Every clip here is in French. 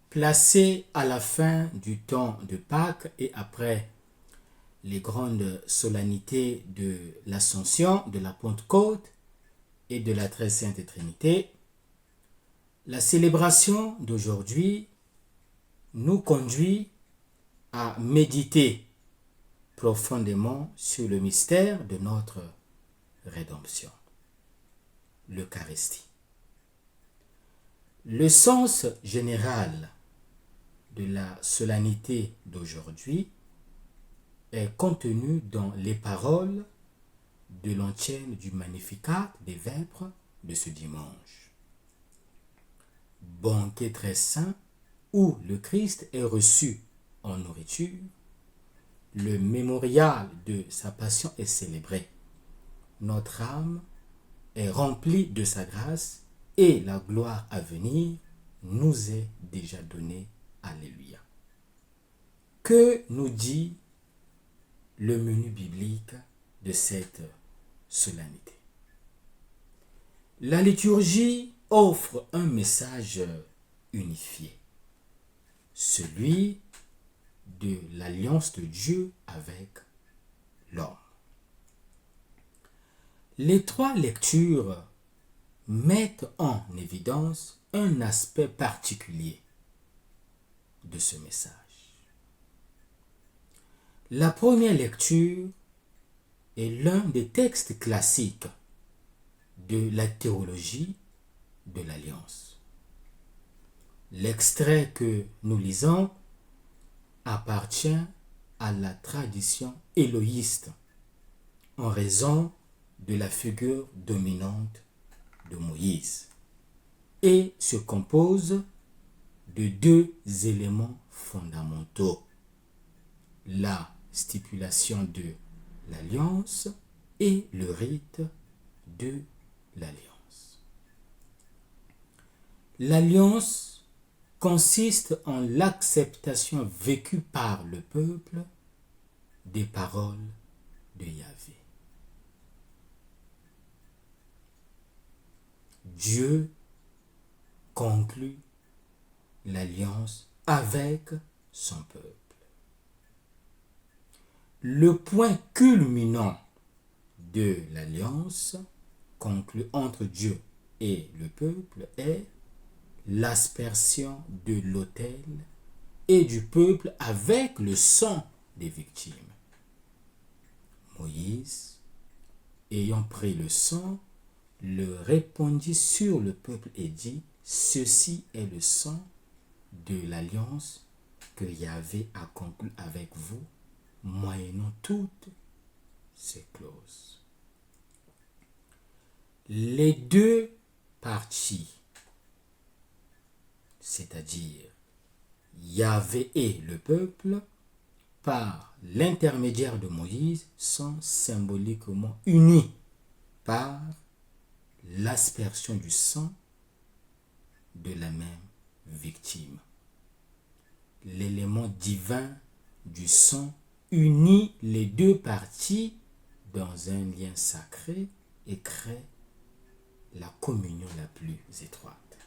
Placé à la fin du temps de Pâques et après les grandes solennités de l'Ascension, de la Pentecôte et de la Très Sainte Trinité, la célébration d'aujourd'hui nous conduit à méditer profondément sur le mystère de notre rédemption, l'Eucharistie. Le sens général de la solennité d'aujourd'hui est contenu dans les paroles de l'antienne du Magnificat des Vêpres de ce dimanche. Banquet très saint où le Christ est reçu en nourriture, le mémorial de sa passion est célébré. Notre âme est remplie de sa grâce et la gloire à venir nous est déjà donnée. Alléluia. Que nous dit le menu biblique de cette solennité? La liturgie offre un message unifié, celui de l'alliance de Dieu avec l'homme. Les trois lectures mettent en évidence un aspect particulier de ce message. La première lecture est l'un des textes classiques de la théologie de l'Alliance. L'extrait que nous lisons appartient à la tradition éloïste en raison de la figure dominante de Moïse et se compose de deux éléments fondamentaux: la stipulation de l'alliance et le rite de l'alliance. L'alliance consiste en l'acceptation vécue par le peuple des paroles de Yahvé. Dieu conclut l'alliance avec son peuple. Le point culminant de l'alliance conclue entre Dieu et le peuple est l'aspersion de l'autel et du peuple avec le sang des victimes. Moïse, ayant pris le sang, le répandit sur le peuple et dit: ceci est le sang de l'alliance que Yahvé a conclue avec vous, moyennant toutes ces clauses. Les deux parties, c'est-à-dire Yahvé et le peuple, par l'intermédiaire de Moïse, sont symboliquement unis par l'aspersion du sang de la même victime. L'élément divin du sang unit les deux parties dans un lien sacré et crée la communion la plus étroite.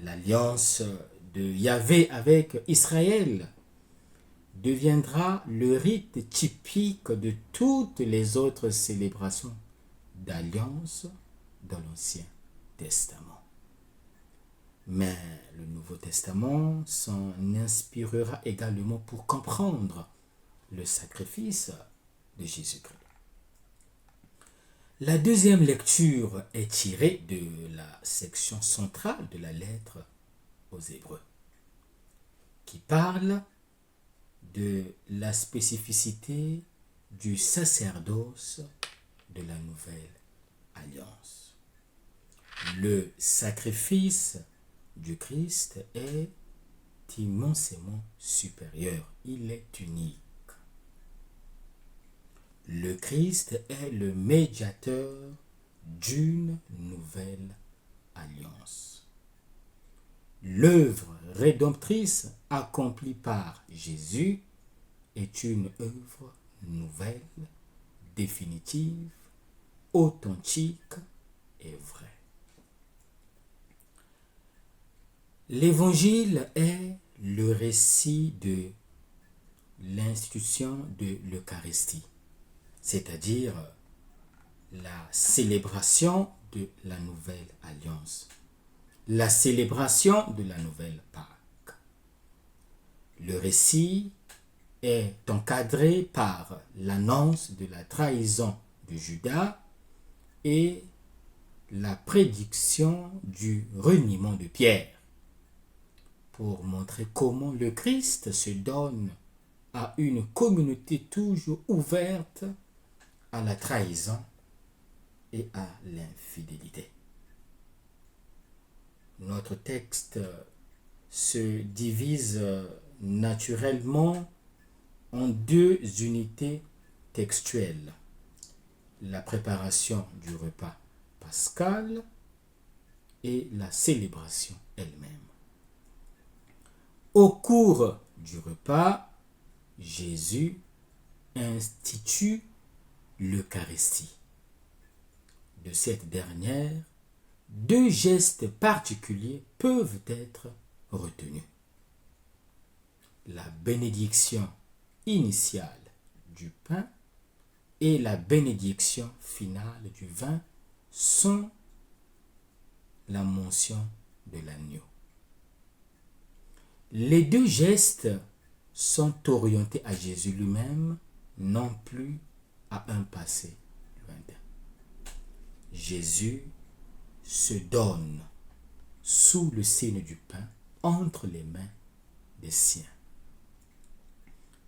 L'alliance de Yahvé avec Israël deviendra le rite typique de toutes les autres célébrations d'alliance dans l'Ancien Testament. Mais le Nouveau Testament s'en inspirera également pour comprendre le sacrifice de Jésus-Christ. La deuxième lecture est tirée de la section centrale de la lettre aux Hébreux, qui parle de la spécificité du sacerdoce de la nouvelle alliance. Le sacrifice du Christ est immensément supérieur. Il est unique. Le Christ est le médiateur d'une nouvelle alliance. L'œuvre rédemptrice accomplie par Jésus est une œuvre nouvelle, définitive, authentique et vraie. L'évangile est le récit de l'institution de l'Eucharistie, c'est-à-dire la célébration de la nouvelle alliance, la célébration de la nouvelle Pâque. Le récit est encadré par l'annonce de la trahison de Judas et la prédiction du reniement de Pierre, pour montrer comment le Christ se donne à une communauté toujours ouverte à la trahison et à l'infidélité. Notre texte se divise naturellement en deux unités textuelles: la préparation du repas pascal et la célébration elle-même. Au cours du repas, Jésus institue l'Eucharistie. De cette dernière, deux gestes particuliers peuvent être retenus: la bénédiction initiale du pain et la bénédiction finale du vin sont la mention de l'agneau. Les deux gestes sont orientés à Jésus lui-même, non plus à un passé lointain. Jésus se donne sous le signe du pain entre les mains des siens.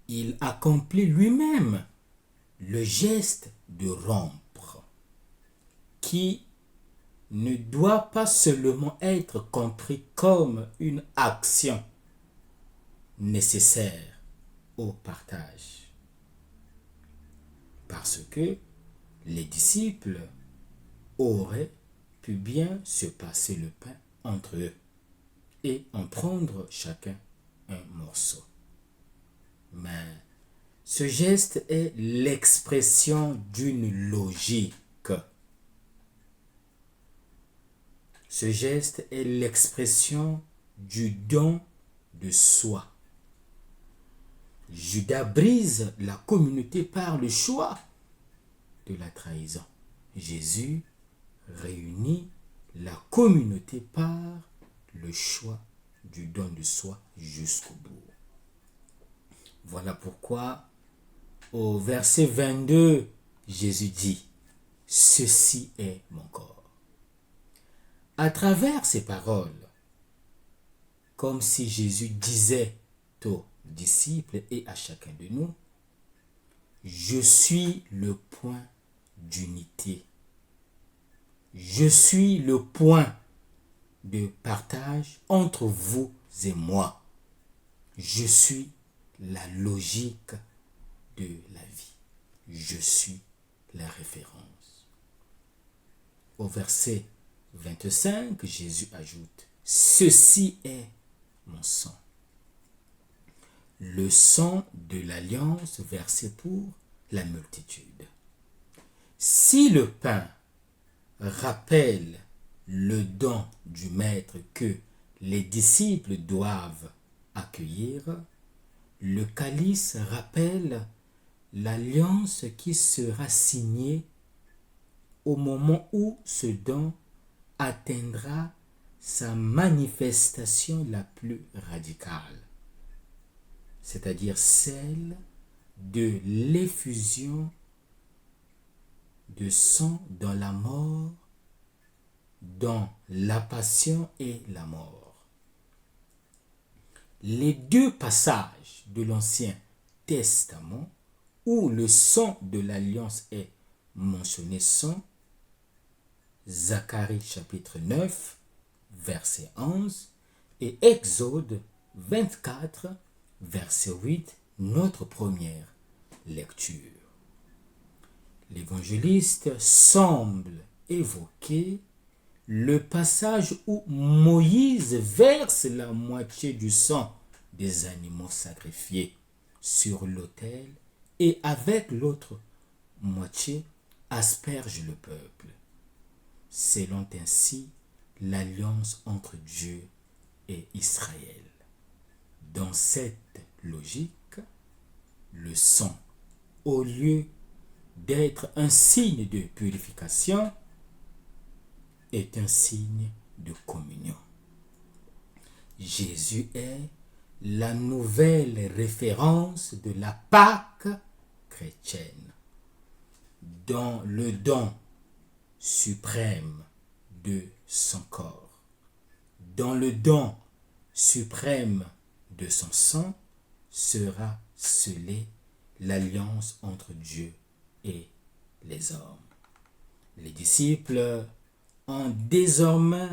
Il accomplit lui-même le geste de rompre, qui ne doit pas seulement être compris comme une action nécessaire au partage, parce que les disciples auraient pu bien se passer le pain entre eux et en prendre chacun un morceau. Mais ce geste est l'expression d'une logique. Ce geste est l'expression du don de soi. Judas brise la communauté par le choix de la trahison. Jésus réunit la communauté par le choix du don de soi jusqu'au bout. Voilà pourquoi au verset 22, Jésus dit: « Ceci est mon corps. » À travers ces paroles, comme si Jésus disait aux disciples et à chacun de nous: je suis le point d'unité. Je suis le point de partage entre vous et moi. Je suis la logique de la vie. Je suis la référence. Au verset 25, Jésus ajoute: ceci est mon sang. Le sang de l'alliance versé pour la multitude. Si le pain rappelle le don du Maître que les disciples doivent accueillir, le calice rappelle l'alliance qui sera signée au moment où ce don atteindra sa manifestation la plus radicale, c'est-à-dire celle de l'effusion de sang dans la mort, dans la passion et la mort. Les deux passages de l'Ancien Testament où le sang de l'alliance est mentionné sont Zacharie chapitre 9, verset 11 et Exode 24, verset 8, notre première lecture. L'évangéliste semble évoquer le passage où Moïse verse la moitié du sang des animaux sacrifiés sur l'autel et avec l'autre moitié asperge le peuple, scellant ainsi l'alliance entre Dieu et Israël. Dans cette logique, le sang, au lieu d'être un signe de purification, est un signe de communion. Jésus est la nouvelle référence de la Pâque chrétienne, dans le don suprême de son corps, dans le don suprême de son sang sera scellée l'alliance entre Dieu et les hommes. Les disciples ont désormais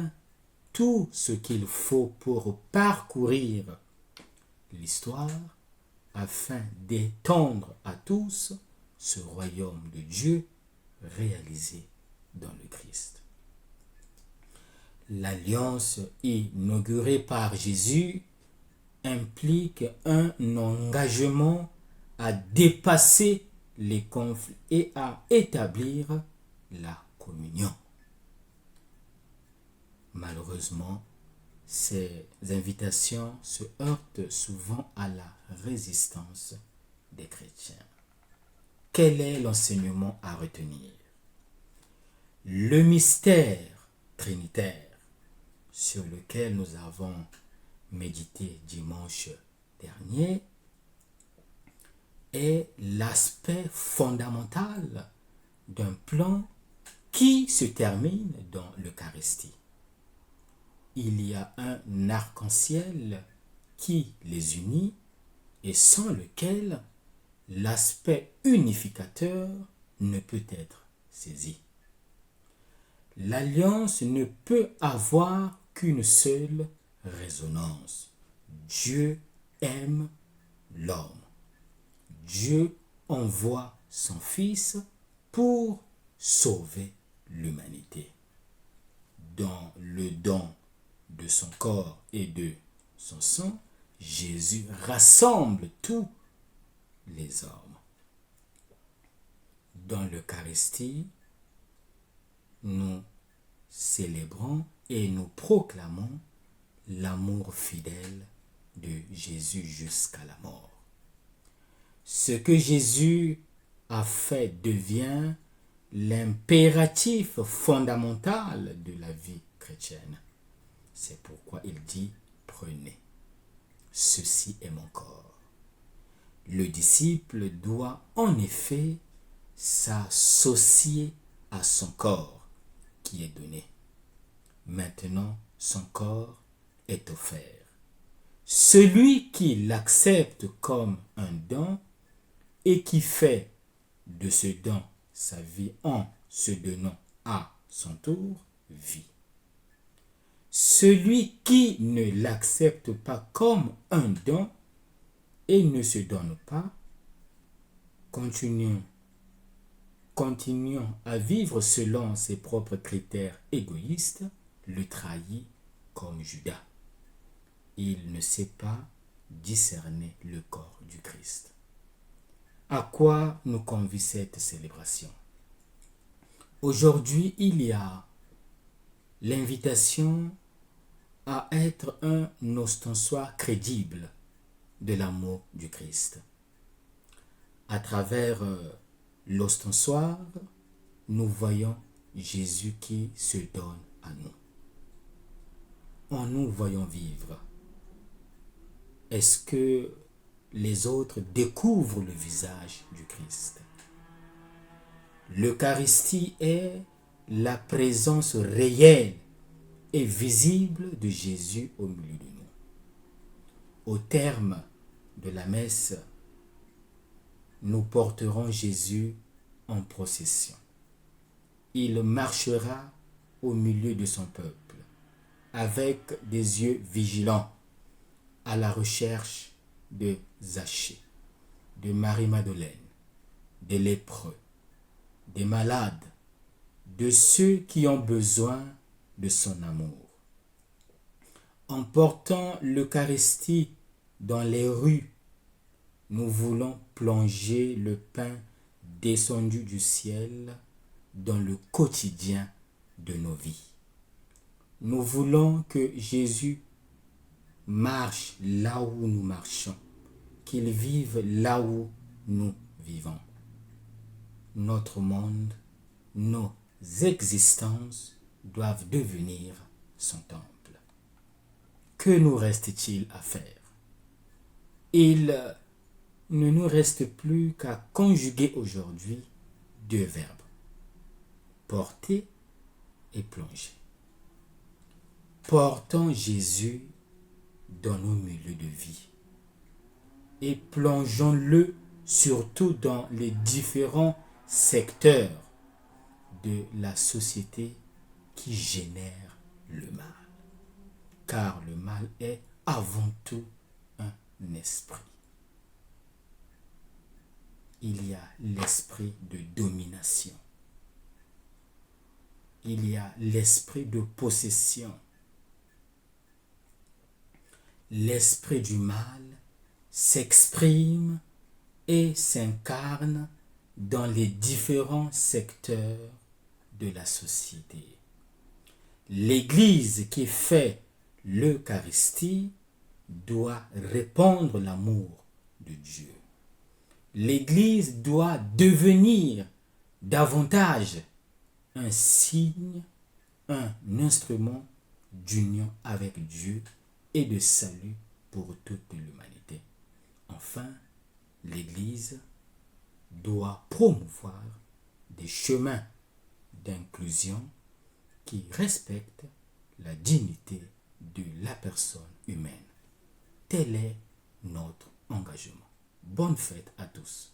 tout ce qu'il faut pour parcourir l'histoire afin d'étendre à tous ce royaume de Dieu réalisé dans le Christ. L'alliance inaugurée par Jésus implique un engagement à dépasser les conflits et à établir la communion. Malheureusement, ces invitations se heurtent souvent à la résistance des chrétiens. Quel est l'enseignement à retenir? Le mystère trinitaire sur lequel nous avons médité dimanche dernier est l'aspect fondamental d'un plan qui se termine dans l'Eucharistie. Il y a un arc-en-ciel qui les unit et sans lequel l'aspect unificateur ne peut être saisi. L'alliance ne peut avoir qu'une seule résonance. Dieu aime l'homme. Dieu envoie son Fils pour sauver l'humanité. Dans le don de son corps et de son sang, Jésus rassemble tous les hommes. Dans l'Eucharistie, nous célébrons et nous proclamons l'amour fidèle de Jésus jusqu'à la mort. Ce que Jésus a fait devient l'impératif fondamental de la vie chrétienne. C'est pourquoi il dit « Prenez, ceci est mon corps ». Le disciple doit en effet s'associer à son corps qui est donné. Maintenant, son corps est offert. Celui qui l'accepte comme un don et qui fait de ce don sa vie en se donnant à son tour, vit. Celui qui ne l'accepte pas comme un don et ne se donne pas, continuant à vivre selon ses propres critères égoïstes, le trahit comme Judas. Il ne sait pas discerner le corps du Christ. À quoi nous convie cette célébration? Aujourd'hui, il y a l'invitation à être un ostensoir crédible de l'amour du Christ. À travers l'ostensoir, nous voyons Jésus qui se donne à nous. En nous voyons vivre. Est-ce que les autres découvrent le visage du Christ? L'Eucharistie est la présence réelle et visible de Jésus au milieu de nous. Au terme de la messe, nous porterons Jésus en procession. Il marchera au milieu de son peuple, avec des yeux vigilants, à la recherche de Zachée, de Marie-Madeleine, des lépreux, des malades, de ceux qui ont besoin de son amour. En portant l'Eucharistie dans les rues, nous voulons plonger le pain descendu du ciel dans le quotidien de nos vies. Nous voulons que Jésus marchent là où nous marchons, qu'ils vivent là où nous vivons. Notre monde, nos existences doivent devenir son temple. Que nous reste-t-il à faire? Il ne nous reste plus qu'à conjuguer aujourd'hui deux verbes, porter et plonger. Portons Jésus dans nos milieux de vie et plongeons-le surtout dans les différents secteurs de la société qui génèrent le mal. Car le mal est avant tout un esprit. Il y a l'esprit de domination. Il y a l'esprit de possession. L'esprit du mal s'exprime et s'incarne dans les différents secteurs de la société. L'Église qui fait l'Eucharistie doit répandre l'amour de Dieu. L'Église doit devenir davantage un signe, un instrument d'union avec Dieu et de salut pour toute l'humanité. Enfin, l'Église doit promouvoir des chemins d'inclusion qui respectent la dignité de la personne humaine. Tel est notre engagement. Bonne fête à tous.